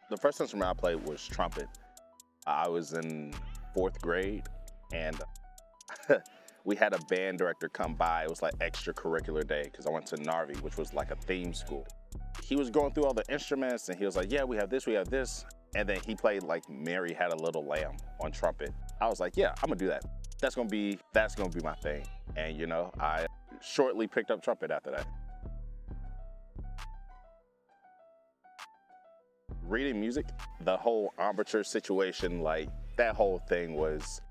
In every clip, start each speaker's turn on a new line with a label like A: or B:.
A: The first instrument I played was trumpet. I was in fourth grade, and we had a band director come by. It was like extracurricular day because I went to Narvi, which was like a theme school. He was going through all the instruments, and he was like, yeah, we have this, we have this. And then he played like Mary Had a Little Lamb on trumpet. I was like, yeah, I'm gonna do that. That's gonna be my thing. And I shortly picked up trumpet after that. Reading music, the whole embouchure situation, like that whole thing was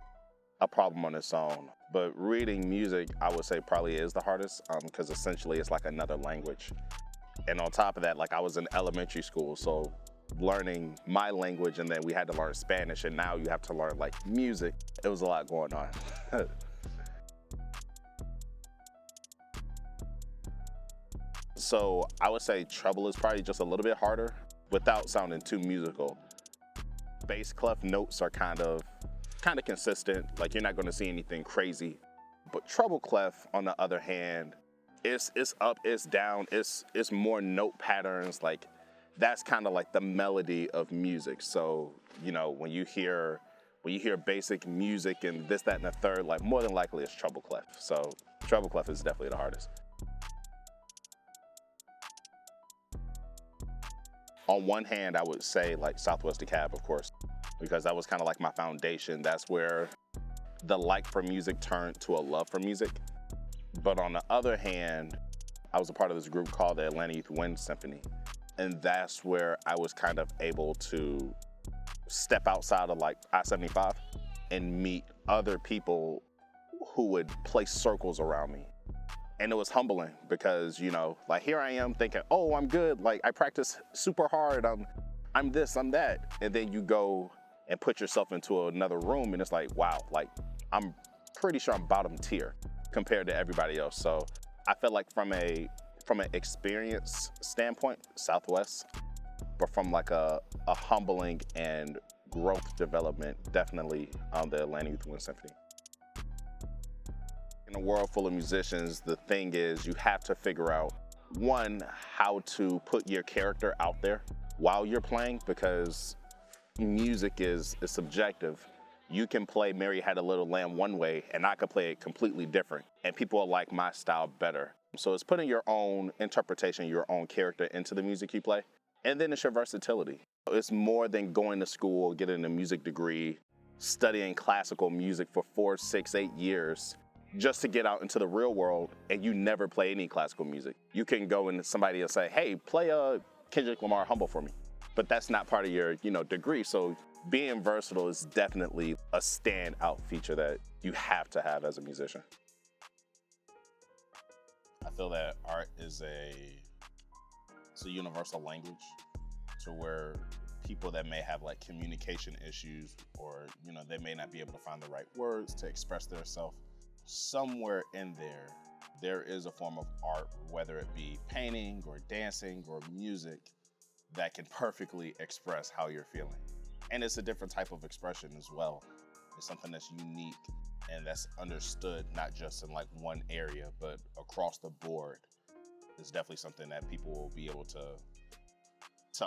A: a problem on its own. But reading music, I would say probably is the hardest because essentially it's like another language. And on top of that, like I was in elementary school, so learning my language, and then we had to learn Spanish, and now you have to learn like music. It was a lot going on. So I would say treble is probably just a little bit harder without sounding too musical. Bass clef notes are kind of consistent, like you're not gonna see anything crazy. But treble clef, on the other hand, it's up, it's down, it's more note patterns, like that's kind of like the melody of music. So, when you hear basic music and this, that, and the third, like more than likely it's treble clef. So treble clef is definitely the hardest. On one hand, I would say like Southwest DeKalb, of course, because that was kind of like my foundation. That's where the like for music turned to a love for music. But on the other hand, I was a part of this group called the Atlanta Youth Wind Symphony. And that's where I was kind of able to step outside of like I-75 and meet other people who would place circles around me. And it was humbling because, like here I am thinking, oh, I'm good. Like I practice super hard. I'm this, I'm that. And then you go and put yourself into another room and it's like, wow, like I'm pretty sure I'm bottom tier compared to everybody else. So I feel like from an experience standpoint, Southwest, but from like a humbling and growth development, definitely the Atlanta Youth Wind Symphony. In a world full of musicians, the thing is you have to figure out, one, how to put your character out there while you're playing, because music is subjective. You can play Mary Had a Little Lamb one way and I could play it completely different, and people will like my style better. So it's putting your own interpretation, your own character into the music you play. And then it's your versatility. It's more than going to school, getting a music degree, studying classical music for 4, 6, 8 years, just to get out into the real world and you never play any classical music. You can go and somebody will say, hey, play Kendrick Lamar Humble for me. But that's not part of your degree. So being versatile is definitely a standout feature that you have to have as a musician. I feel that art is a universal language to where people that may have like communication issues, or they may not be able to find the right words to express themselves, somewhere in there is a form of art, whether it be painting or dancing or music, that can perfectly express how you're feeling. And it's a different type of expression as well. It's something that's unique and that's understood not just in like one area, but across the board. It's definitely something that people will be able to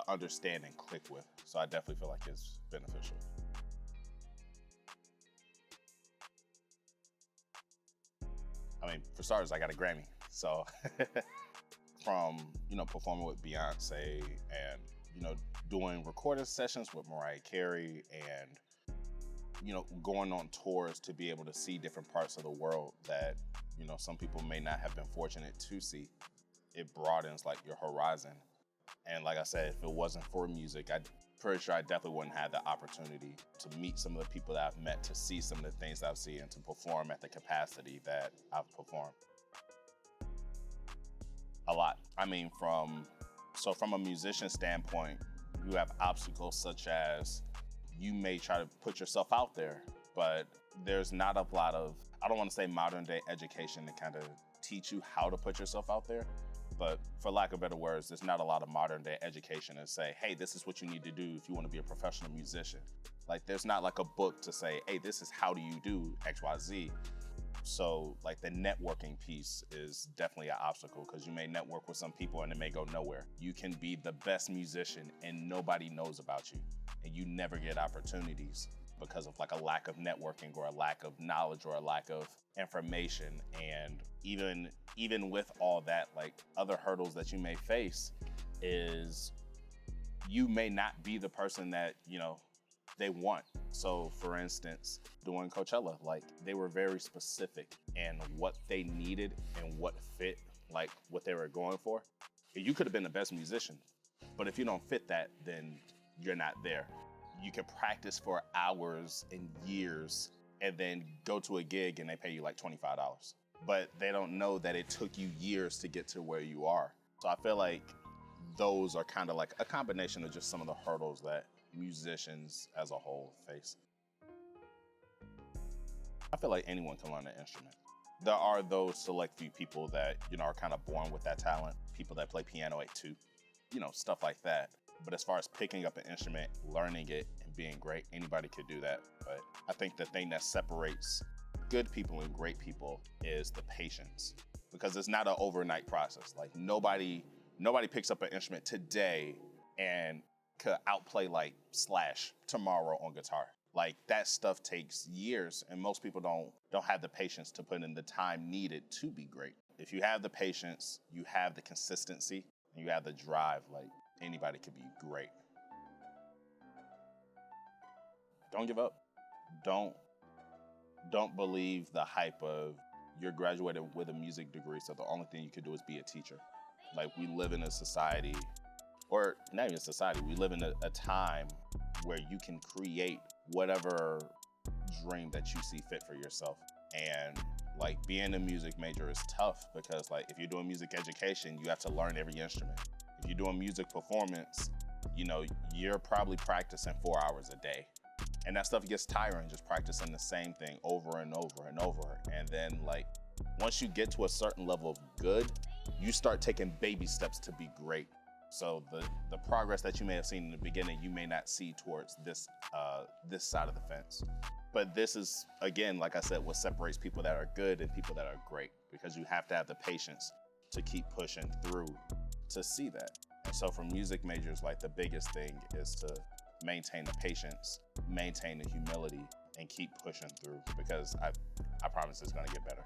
A: understand and click with. So I definitely feel like it's beneficial. I mean, for starters, I got a Grammy. So from, performing with Beyonce and, doing recording sessions with Mariah Carey and, going on tours to be able to see different parts of the world that, some people may not have been fortunate to see. It broadens like your horizon. And like I said, if it wasn't for music, I'm pretty sure I definitely wouldn't have the opportunity to meet some of the people that I've met, to see some of the things I've seen, and to perform at the capacity that I've performed. A lot. I mean, from a musician standpoint, you have obstacles such as you may try to put yourself out there, but there's not a lot of, I don't want to say modern day education to kind of teach you how to put yourself out there. But for lack of better words, there's not a lot of modern day education to say, hey, this is what you need to do if you want to be a professional musician. Like there's not like a book to say, hey, this is how do you do X, Y, Z. So like the networking piece is definitely an obstacle because you may network with some people and it may go nowhere. You can be the best musician and nobody knows about you and you never get opportunities because of like a lack of networking or a lack of knowledge or a lack of information. And even with all that, like other hurdles that you may face is you may not be the person that, they want. So for instance, doing Coachella, like they were very specific in what they needed and what fit like what they were going for. You could have been the best musician, but if you don't fit that, then you're not there. You can practice for hours and years and then go to a gig and they pay you like $25. But they don't know that it took you years to get to where you are. So I feel like those are kind of like a combination of just some of the hurdles that musicians as a whole face. I feel like anyone can learn an instrument. There are those select few people that, are kind of born with that talent, people that play piano at 2, stuff like that. But as far as picking up an instrument, learning it, and being great, anybody could do that. But I think the thing that separates good people and great people is the patience, because it's not an overnight process. Like nobody picks up an instrument today and could outplay like Slash tomorrow on guitar. Like that stuff takes years, and most people don't have the patience to put in the time needed to be great. If you have the patience, you have the consistency, and you have the drive, like anybody could be great. Don't give up. Don't believe the hype of you're graduated with a music degree, so the only thing you could do is be a teacher. Like we live in a society, or not even society, we live in a time where you can create whatever dream that you see fit for yourself. And like being a music major is tough because like if you're doing music education, you have to learn every instrument. If you're doing music performance, you're probably practicing 4 hours a day. And that stuff gets tiring, just practicing the same thing over and over and over. And then like, once you get to a certain level of good, you start taking baby steps to be great. So the progress that you may have seen in the beginning, you may not see towards this side of the fence. But this is, again, like I said, what separates people that are good and people that are great, because you have to have the patience to keep pushing through to see that. And so for music majors, like the biggest thing is to maintain the patience, maintain the humility, and keep pushing through, because I promise it's gonna get better.